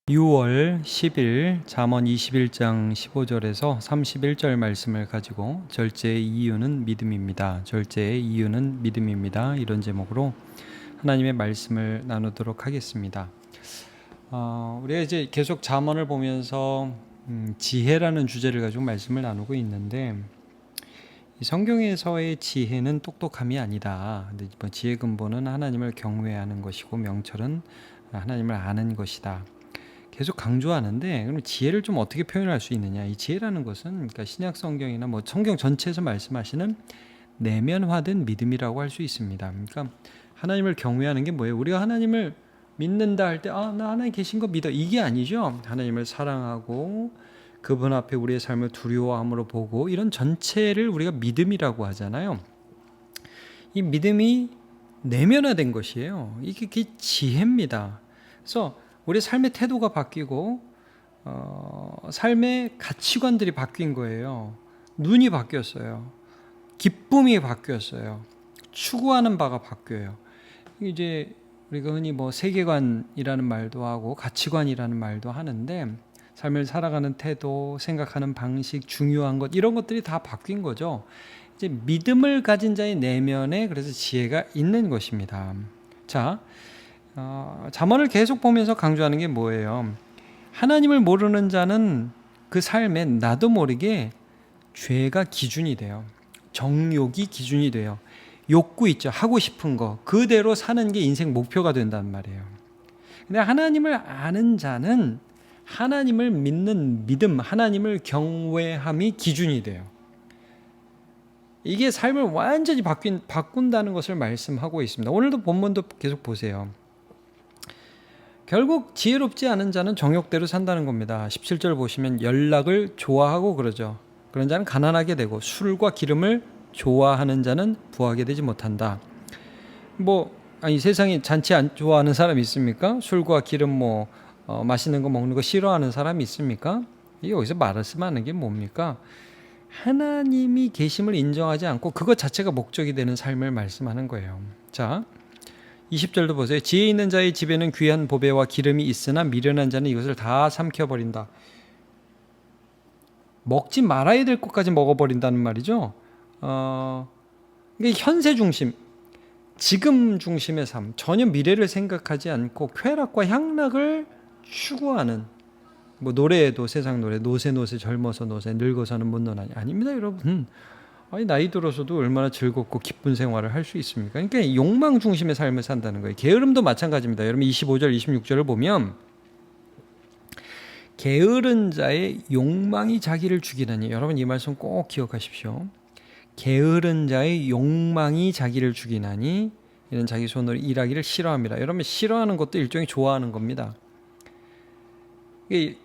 6월 10일 잠언 21장 15절에서 31절 말씀을 가지고 절제의 이유는 믿음입니다. 절제의 이유는 믿음입니다. 이런 제목으로 하나님의 말씀을 나누도록 하겠습니다. 우리가 이제 계속 잠언을 보면서 지혜라는 주제를 가지고 말씀을 나누고 있는데, 이 성경에서의 지혜는 똑똑함이 아니다. 근데 지혜 근본은 하나님을 경외하는 것이고 명철은 하나님을 아는 것이다. 계속 강조하는데, 그럼 지혜를 좀 어떻게 표현할 수 있느냐? 이 지혜라는 것은 그러니까 신약 성경이나 뭐 성경 전체에서 말씀하시는 내면화된 믿음이라고 할 수 있습니다. 그러니까 하나님을 경외하는 게 뭐예요? 우리가 하나님을 믿는다 할 때, 나 하나님 계신 거 믿어, 이게 아니죠. 하나님을 사랑하고 그분 앞에 우리의 삶을 두려워함으로 보고, 이런 전체를 우리가 믿음이라고 하잖아요. 이 믿음이 내면화된 것이에요. 이게 지혜입니다. 그래서 우리 삶의 태도가 바뀌고 삶의 가치관들이 바뀐 거예요. 눈이 바뀌었어요. 기쁨이 바뀌었어요. 추구하는 바가 바뀌어요. 이제 우리가 흔히 뭐 세계관이라는 말도 하고 가치관이라는 말도 하는데, 삶을 살아가는 태도, 생각하는 방식, 중요한 것, 이런 것들이 다 바뀐 거죠. 이제 믿음을 가진 자의 내면에 그래서 지혜가 있는 것입니다. 자, 잠언을 계속 보면서 강조하는 게 뭐예요? 하나님을 모르는 자는 그 삶에 나도 모르게 죄가 기준이 돼요. 정욕이 기준이 돼요. 욕구 있죠. 하고 싶은 거 그대로 사는 게 인생 목표가 된단 말이에요. 근데 하나님을 아는 자는 하나님을 믿는 믿음, 하나님을 경외함이 기준이 돼요. 이게 삶을 완전히 바꾼다는 것을 말씀하고 있습니다. 오늘도 본문도 계속 보세요. 결국 지혜롭지 않은 자는 정욕대로 산다는 겁니다. 17절 보시면 연락을 좋아하고 그러죠. 그런 자는 가난하게 되고 술과 기름을 좋아하는 자는 부하게 되지 못한다. 세상에 잔치 안 좋아하는 사람이 있습니까? 술과 기름 맛있는 거 먹는 거 싫어하는 사람이 있습니까? 이게 여기서 말씀하는 게 뭡니까? 하나님이 계심을 인정하지 않고 그것 자체가 목적이 되는 삶을 말씀하는 거예요. 자, 20절도 보세요. 지혜 있는 자의 집에는 귀한 보배와 기름이 있으나 미련한 자는 이것을 다 삼켜버린다. 먹지 말아야 될 것까지 먹어버린다는 말이죠. 이게 현세 중심, 지금 중심의 삶, 전혀 미래를 생각하지 않고 쾌락과 향락을 추구하는, 노래에도 세상 노래, 노세 젊어서 노세, 늙어서는 못 노나니, 아닙니다, 여러분. 나이 들어서도 얼마나 즐겁고 기쁜 생활을 할 수 있습니까? 그러니까 욕망 중심의 삶을 산다는 거예요. 게으름도 마찬가지입니다. 여러분 25절, 26절을 보면 게으른 자의 욕망이 자기를 죽이나니, 여러분 이 말씀 꼭 기억하십시오. 게으른 자의 욕망이 자기를 죽이나니 이는 자기 손으로 일하기를 싫어합니다. 여러분 싫어하는 것도 일종의 좋아하는 겁니다.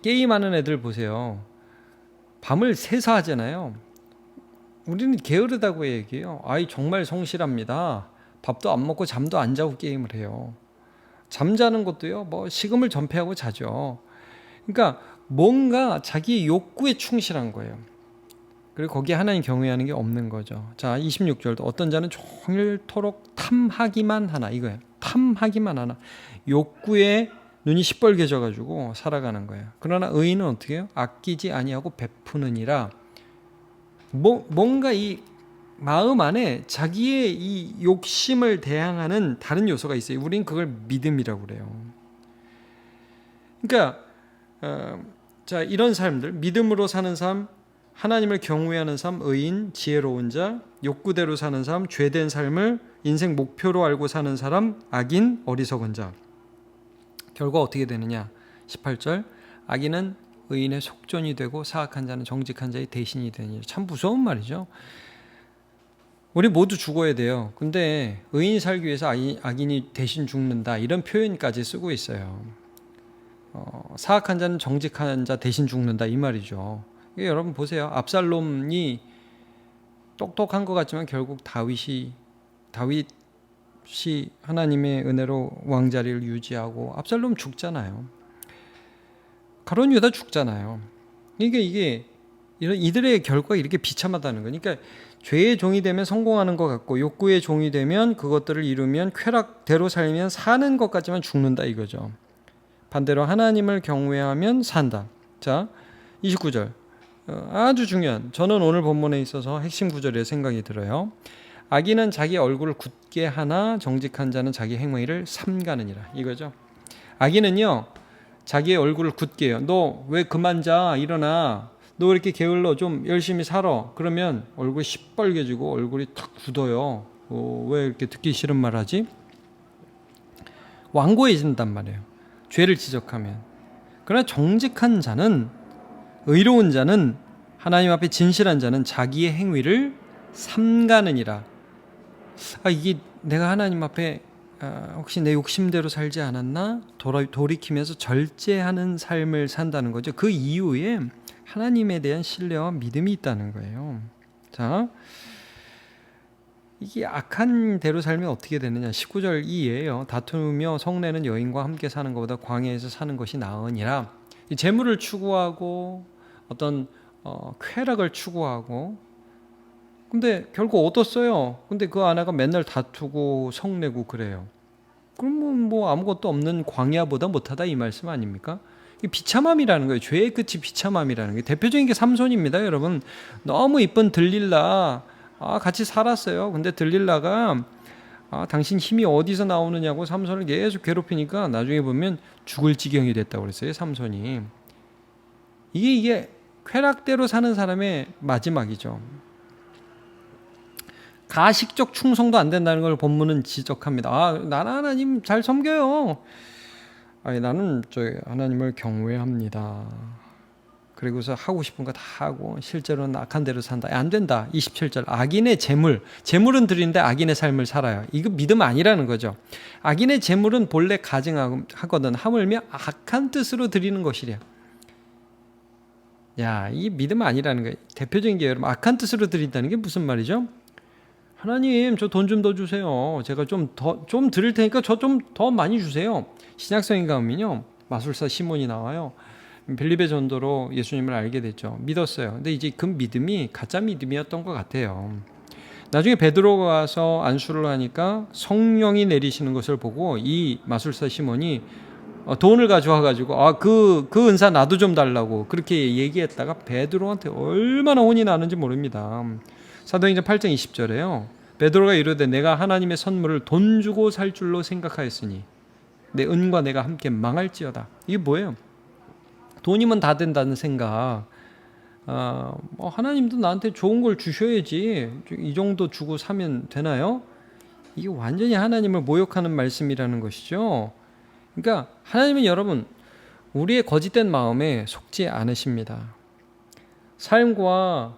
게임하는 애들 보세요. 밤을 새서 하잖아요. 우리는 게으르다고 얘기해요. 정말 성실합니다. 밥도 안 먹고 잠도 안 자고 게임을 해요. 잠자는 것도요, 식음을 전폐하고 자죠. 그러니까 뭔가 자기의 욕구에 충실한 거예요. 그리고 거기에 하나님 경외하는 게 없는 거죠. 자, 26절도 어떤 자는 종일토록 탐하기만 하나, 이거예요. 탐하기만 하나. 욕구에 눈이 시뻘개져 가지고 살아가는 거예요. 그러나 의인은 어떻게 해요? 아끼지 아니하고 베푸느니라. 뭔가 이 마음 안에 자기의 이 욕심을 대항하는 다른 요소가 있어요. 우린 그걸 믿음이라고 그래요. 그러니까 이런 삶들, 믿음으로 사는 삶, 하나님을 경외하는 삶, 의인, 지혜로운 자, 욕구대로 사는 삶, 죄된 삶을 인생 목표로 알고 사는 사람, 악인, 어리석은 자. 결과 어떻게 되느냐? 18절, 악인은 의인의 속전이 되고 사악한 자는 정직한 자의 대신이 되니. 참 무서운 말이죠. 우리 모두 죽어야 돼요. 근데 의인이 살기 위해서 악인이 대신 죽는다, 이런 표현까지 쓰고 있어요. 사악한 자는 정직한 자 대신 죽는다, 이 말이죠. 여러분 보세요. 압살롬이 똑똑한 것 같지만 결국 다윗이 하나님의 은혜로 왕자리를 유지하고 압살롬 죽잖아요. 가룟 유다 죽잖아요. 이게 이들의 결과가 이렇게 비참하다는 거니까, 그러니까 죄의 종이 되면 성공하는 것 같고 욕구의 종이 되면 그것들을 이루면 쾌락대로 살면 사는 것 같지만 죽는다, 이거죠. 반대로 하나님을 경외하면 산다. 자, 29절. 아주 중요한, 저는 오늘 본문에 있어서 핵심 구절이라 생각이 들어요. 악인은 자기 얼굴을 굳게 하나 정직한 자는 자기 행위를 삼가느니라. 이거죠. 악인은요, 자기의 얼굴을 굳게 해요. 너 왜 그만 자? 일어나. 너 왜 이렇게 게을러? 좀 열심히 살아. 그러면 얼굴이 시뻘개지고 얼굴이 탁 굳어요. 왜 이렇게 듣기 싫은 말 하지? 완고해진단 말이에요. 죄를 지적하면. 그러나 정직한 자는, 의로운 자는, 하나님 앞에 진실한 자는 자기의 행위를 삼가느니라. 이게 내가 하나님 앞에 혹시 내 욕심대로 살지 않았나? 돌이키면서 절제하는 삶을 산다는 거죠. 그 이유에 하나님에 대한 신뢰와 믿음이 있다는 거예요. 자, 이게 악한 대로 살면 어떻게 되느냐? 19절 이에요. 다투며 성내는 여인과 함께 사는 것보다 광야에서 사는 것이 나으니라. 이 재물을 추구하고 어떤 쾌락을 추구하고, 근데 결국 얻었어요. 근데 그 아내가 맨날 다투고 성내고 그래요. 그럼 뭐 아무것도 없는 광야보다 못하다 이 말씀 아닙니까? 이 비참함이라는 거예요. 죄의 끝이 비참함이라는 게 대표적인 게 삼손입니다. 여러분, 너무 이쁜 들릴라, 같이 살았어요. 근데 들릴라가 당신 힘이 어디서 나오느냐고 삼손을 계속 괴롭히니까 나중에 보면 죽을 지경이 됐다고 그랬어요. 삼손이. 이게 쾌락대로 사는 사람의 마지막이죠. 가식적 충성도 안 된다는 걸 본문은 지적합니다. 나는 하나님 잘 섬겨요. 나는 하나님을 경외합니다. 그리고서 하고 싶은 거 다 하고 실제로는 악한 대로 산다. 안 된다. 27절. 악인의 재물은 드리는데 악인의 삶을 살아요. 이거 믿음 아니라는 거죠. 악인의 재물은 본래 가증하거든 하물며 악한 뜻으로 드리는 것이랴. 이 믿음 아니라는 거예요. 대표적인 게 여러분, 악한 뜻으로 드린다는 게 무슨 말이죠? 하나님, 저 돈 좀 더 주세요. 제가 좀 드릴 테니까 저 좀 더 많이 주세요. 신약성인 가면요, 마술사 시몬이 나와요. 빌립의 전도로 예수님을 알게 됐죠. 믿었어요. 근데 이제 그 믿음이 가짜 믿음이었던 것 같아요. 나중에 베드로가 와서 안수를 하니까 성령이 내리시는 것을 보고 이 마술사 시몬이 돈을 가져와가지고 그 은사 나도 좀 달라고 그렇게 얘기했다가 베드로한테 얼마나 혼이 나는지 모릅니다. 사도행전 8장 20절에요. 베드로가 이르되 내가 하나님의 선물을 돈 주고 살 줄로 생각하였으니 내 은과 내가 함께 망할지어다. 이게 뭐예요? 돈이면 다 된다는 생각. 하나님도 나한테 좋은 걸 주셔야지 이 정도 주고 사면 되나요? 이게 완전히 하나님을 모욕하는 말씀이라는 것이죠. 그러니까 하나님은 여러분, 우리의 거짓된 마음에 속지 않으십니다. 삶과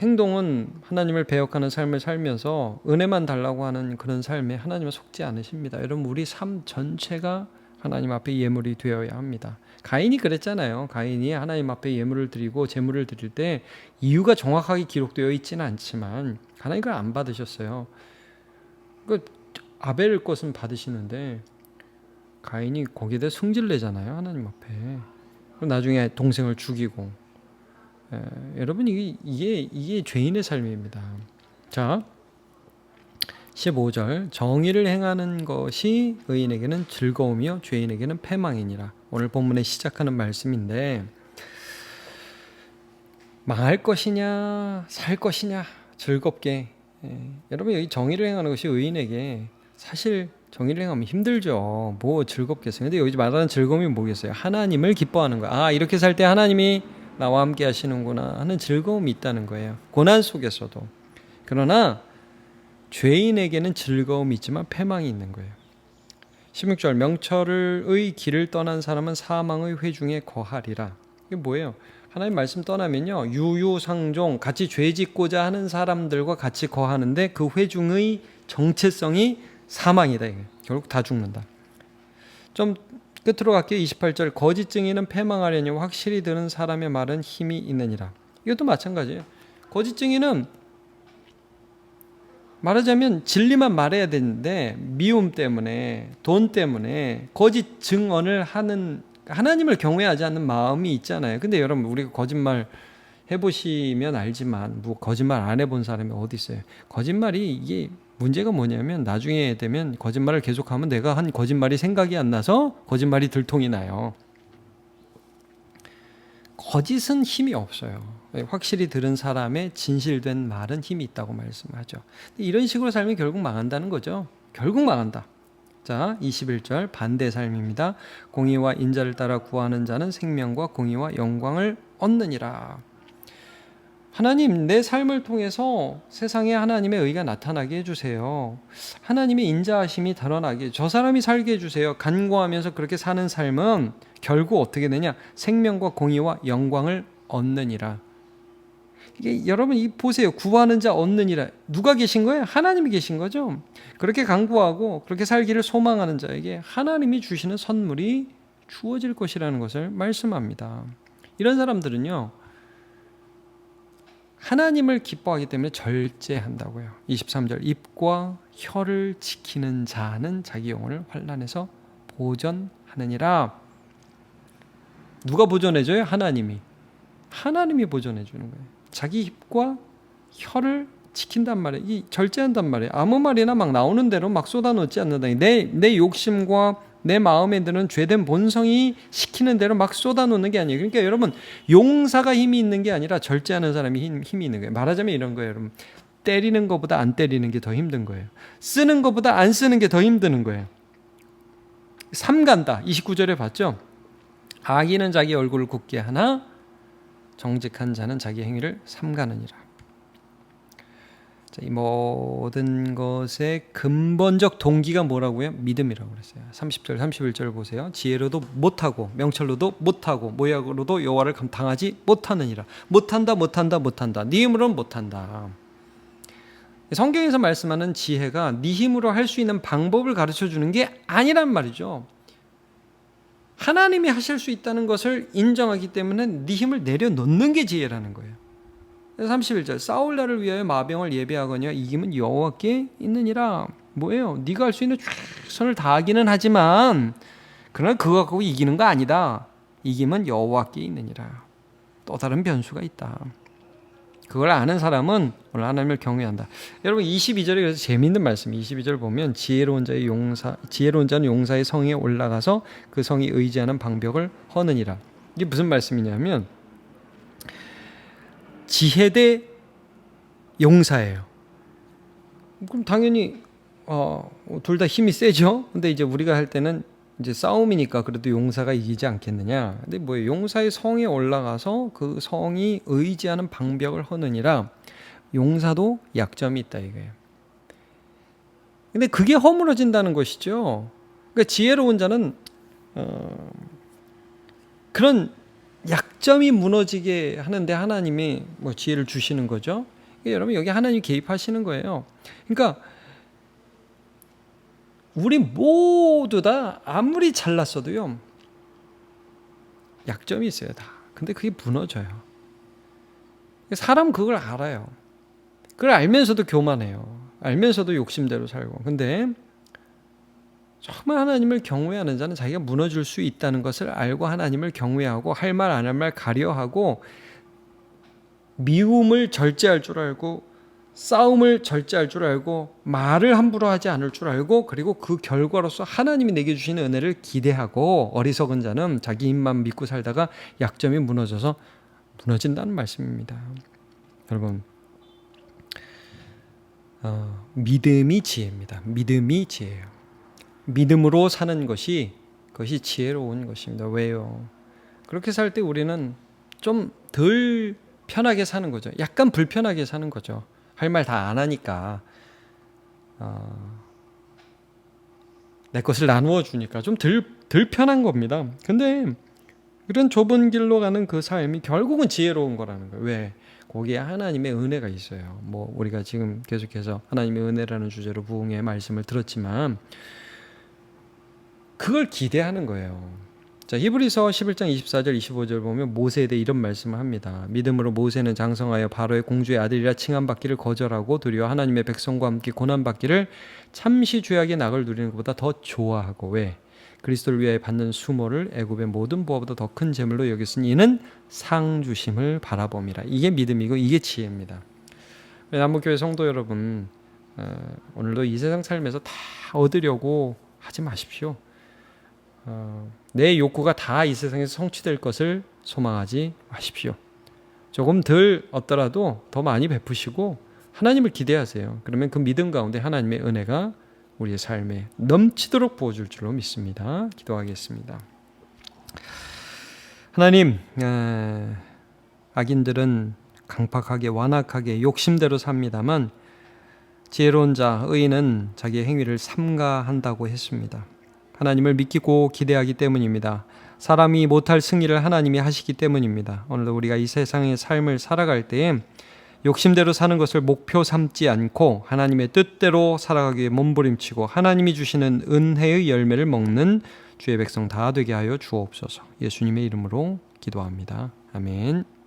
행동은 하나님을 배역하는 삶을 살면서 은혜만 달라고 하는 그런 삶에 하나님은 속지 않으십니다. 여러분, 우리 삶 전체가 하나님 앞에 예물이 되어야 합니다. 가인이 그랬잖아요. 가인이 하나님 앞에 예물을 드리고 제물을 드릴 때 이유가 정확하게 기록되어 있지는 않지만 하나님 그걸 안 받으셨어요. 아벨 것은 받으시는데 가인이 거기에 대해 승질내잖아요. 하나님 앞에. 나중에 동생을 죽이고. 여러분, 이게 죄인의 삶입니다. 자, 15절. 정의를 행하는 것이 의인에게는 즐거움이요 죄인에게는 패망이니라. 오늘 본문에 시작하는 말씀인데, 망할 것이냐 살 것이냐 즐겁게. 여러분, 여기 정의를 행하는 것이 의인에게, 사실 정의를 행하면 힘들죠. 뭐 즐겁겠어요. 근데 여기 말하는 즐거움이 뭐겠어요? 하나님을 기뻐하는 거야. 이렇게 살 때 하나님이 나와 함께 하시는구나 하는 즐거움이 있다는 거예요. 고난 속에서도. 그러나 죄인에게는 즐거움이 있지만 패망이 있는 거예요. 16절. 명철의 길을 떠난 사람은 사망의 회중에 거하리라. 이게 뭐예요? 하나님 말씀 떠나면요, 유유상종 같이 죄 짓고자 하는 사람들과 같이 거하는데 그 회중의 정체성이 사망이다. 이게. 결국 다 죽는다. 좀 끝으로 갈게요. 28절. 거짓 증인은 패망하려니 확실히 드는 사람의 말은 힘이 있느니라. 이것도 마찬가지예요. 거짓 증인은 말하자면 진리만 말해야 되는데 미움 때문에, 돈 때문에 거짓 증언을 하는, 하나님을 경외하지 않는 마음이 있잖아요. 근데 여러분, 우리가 거짓말 해보시면 알지만 뭐 거짓말 안 해본 사람이 어디 있어요? 거짓말이 이게 문제가 뭐냐면 나중에 되면 거짓말을 계속하면 내가 한 거짓말이 생각이 안 나서 거짓말이 들통이 나요. 거짓은 힘이 없어요. 확실히 들은 사람의 진실된 말은 힘이 있다고 말씀하죠. 이런 식으로 살면 결국 망한다는 거죠. 결국 망한다. 자, 21절 반대 삶입니다. 공의와 인자를 따라 구하는 자는 생명과 공의와 영광을 얻느니라. 하나님, 내 삶을 통해서 세상에 하나님의 의가 나타나게 해주세요. 하나님의 인자하심이 드러나게, 저 사람이 살게 해주세요. 간구하면서 그렇게 사는 삶은 결국 어떻게 되냐? 생명과 공의와 영광을 얻느니라. 이게 여러분 보세요. 구하는 자 얻느니라. 누가 계신 거예요? 하나님이 계신 거죠. 그렇게 간구하고 그렇게 살기를 소망하는 자에게 하나님이 주시는 선물이 주어질 것이라는 것을 말씀합니다. 이런 사람들은요, 하나님을 기뻐하기 때문에 절제한다고요. 23절 입과 혀를 지키는 자는 자기 영혼을 환난에서 보전하느니라. 누가 보전해줘요? 하나님이 보전해주는 거예요. 자기 입과 혀를 지킨단 말이에요. 이 절제한단 말이에요. 아무 말이나 막 나오는 대로 막 쏟아놓지 않는다. 내 욕심과 내 마음에 드는 죄된 본성이 시키는 대로 막 쏟아놓는 게 아니에요. 그러니까 여러분, 용사가 힘이 있는 게 아니라 절제하는 사람이 힘이 있는 거예요. 말하자면 이런 거예요. 여러분, 때리는 것보다 안 때리는 게 더 힘든 거예요. 쓰는 것보다 안 쓰는 게 더 힘드는 거예요. 삼간다. 29절에 봤죠? 악인은 자기 얼굴을 굽게 하나 정직한 자는 자기 행위를 삼가느니라. 자, 이 모든 것의 근본적 동기가 뭐라고요? 믿음이라고 그랬어요. 30절, 31절 보세요. 지혜로도 못하고 명철로도 못하고 모약으로도 여호와를 감당하지 못하느니라. 못한다. 네 힘으로는 못한다. 성경에서 말씀하는 지혜가 네 힘으로 할 수 있는 방법을 가르쳐주는 게 아니란 말이죠. 하나님이 하실 수 있다는 것을 인정하기 때문에 네 힘을 내려놓는 게 지혜라는 거예요. 31절 사울 날을 위하여 마병을 예배하거니와 이김은 여호와께 있느니라. 뭐예요? 네가 할 수 있는 최선을 다하기는 하지만 그러나 그거 갖고 이기는 거 아니다. 이김은 여호와께 있느니라. 또 다른 변수가 있다. 그걸 아는 사람은 오늘 하나님을 경외한다. 여러분 22절에 그래서 재미있는 말씀. 22절 보면 지혜로운 자는 용사의 성에 올라가서 그 성이 의지하는 방벽을 허느니라. 이게 무슨 말씀이냐면 지혜 대 용사예요. 그럼 당연히 둘 다 힘이 세죠. 근데 이제 우리가 할 때는 이제 싸움이니까 그래도 용사가 이기지 않겠느냐. 근데 뭐예요? 용사의 성에 올라가서 그 성이 의지하는 방벽을 허느니라. 용사도 약점이 있다 이거예요. 근데 그게 허물어진다는 것이죠. 그러니까 지혜로운 자는 그런 약점이 무너지게 하는데 하나님이 뭐 지혜를 주시는 거죠. 그러니까 여러분 여기 하나님이 개입하시는 거예요. 그러니까 우리 모두 다 아무리 잘났어도요 약점이 있어요 다. 근데 그게 무너져요. 사람 그걸 알아요. 그걸 알면서도 교만해요. 알면서도 욕심대로 살고. 근데 정말 하나님을 경외하는 자는 자기가 무너질 수 있다는 것을 알고 하나님을 경외하고 할 말 안 할 말 가려하고 미움을 절제할 줄 알고 싸움을 절제할 줄 알고 말을 함부로 하지 않을 줄 알고 그리고 그 결과로서 하나님이 내게 주시는 은혜를 기대하고 어리석은 자는 자기 힘만 믿고 살다가 약점이 무너져서 무너진다는 말씀입니다. 여러분 믿음이 지혜입니다. 믿음이 지혜예요. 믿음으로 사는 것이 그것이 지혜로운 것입니다. 왜요? 그렇게 살 때 우리는 좀 덜 편하게 사는 거죠. 약간 불편하게 사는 거죠. 할 말 다 안 하니까 내 것을 나누어 주니까 좀 덜 편한 겁니다. 근데 그런 좁은 길로 가는 그 삶이 결국은 지혜로운 거라는 거예요. 왜? 거기에 하나님의 은혜가 있어요. 뭐 우리가 지금 계속해서 하나님의 은혜라는 주제로 부흥의 말씀을 들었지만 그걸 기대하는 거예요. 자, 히브리서 11장 24절 25절 보면 모세에 대해 이런 말씀을 합니다. 믿음으로 모세는 장성하여 바로의 공주의 아들이라 칭함받기를 거절하고 도리어 하나님의 백성과 함께 고난받기를 참시 죄악의 낙을 누리는 것보다 더 좋아하고. 왜? 그리스도를 위하여 받는 수모를 애굽의 모든 보화보다 더 큰 재물로 여겼으니 이는 상 주심을 바라봄이라. 이게 믿음이고 이게 지혜입니다. 남북교회 성도 여러분, 오늘도 이 세상 삶에서 다 얻으려고 하지 마십시오. 내 욕구가 다 이 세상에서 성취될 것을 소망하지 마십시오. 조금 덜 얻더라도 더 많이 베푸시고 하나님을 기대하세요. 그러면 그 믿음 가운데 하나님의 은혜가 우리의 삶에 넘치도록 부어줄 줄로 믿습니다. 기도하겠습니다. 하나님, 악인들은 강팍하게 완악하게 욕심대로 삽니다만 지혜로운 자, 의인은 자기의 행위를 삼가한다고 했습니다. 하나님을 믿고 기대하기 때문입니다. 사람이 못할 승리를 하나님이 하시기 때문입니다. 오늘도 우리가 이 세상의 삶을 살아갈 때에 욕심대로 사는 것을 목표 삼지 않고 하나님의 뜻대로 살아가기 위해 몸부림치고 하나님이 주시는 은혜의 열매를 먹는 주의 백성 다 되게 하여 주옵소서. 예수님의 이름으로 기도합니다. 아멘.